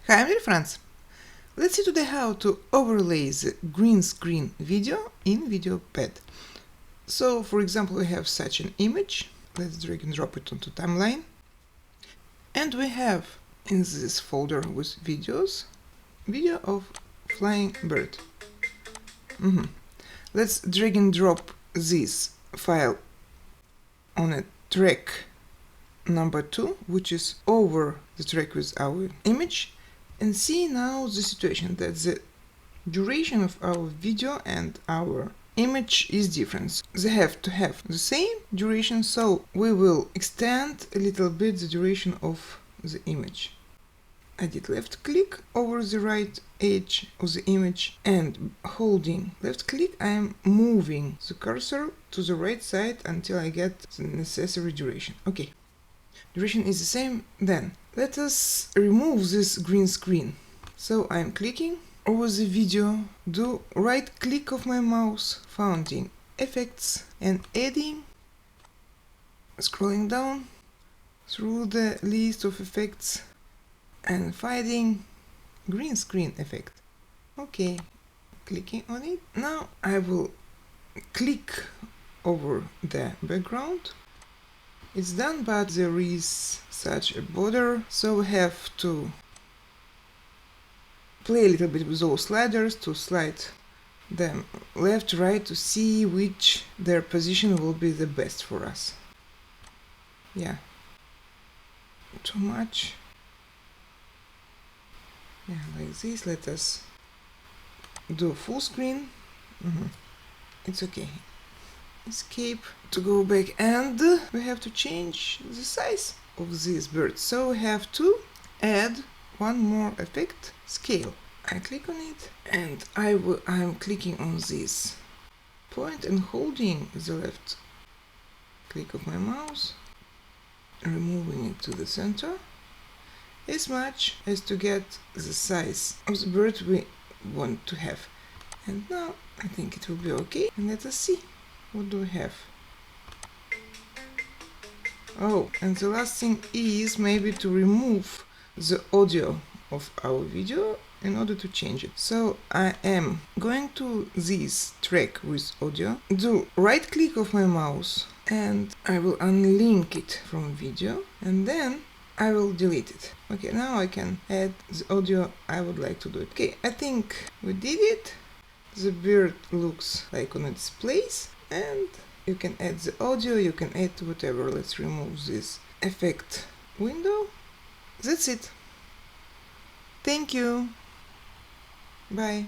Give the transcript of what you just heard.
Hi, my dear friends! Let's see today how to overlay the green screen video in DLG. So, for example, we have such an image. Let's drag and drop it onto timeline. And we have in this folder with videos, video of flying bird. Let's drag and drop this file on a track number 2, which is over the track with our image. And see now the situation that the duration of our video and our image is different. They have to have the same duration, so we will extend a little bit the duration of the image. I did left click over the right edge of the image, and holding left click I am moving the cursor to the right side until I get the necessary duration. Okay, duration is the same. Then let us remove this green screen. So I'm clicking over the video, do right click of my mouse, found in effects and adding, scrolling down through the list of effects and finding green screen effect. Okay, clicking on it. Now I will click over the background. It's done, but there is such a border, so we have to play a little bit with those sliders to slide them left, right to see which their position will be the best for us. Yeah, too much. Yeah, like this. Let us do full screen. It's okay. Escape to go back, and we have to change the size of this bird, so we have to add one more effect, scale. I click on it, and I'm clicking on this point and holding the left click of my mouse, removing it to the center as much as to get the size of the bird we want to have. And now I think it will be okay, and let us see. What do we have? Oh, and the last thing is maybe to remove the audio of our video in order to change it. So I am going to this track with audio, do right click of my mouse, and I will unlink it from video, and then I will delete it. Okay, now I can add the audio I would like to do it. Okay, I think we did it. The bird looks like on its place. And you can add the audio, you can add whatever. Let's remove this effect window. That's it. Thank you. Bye.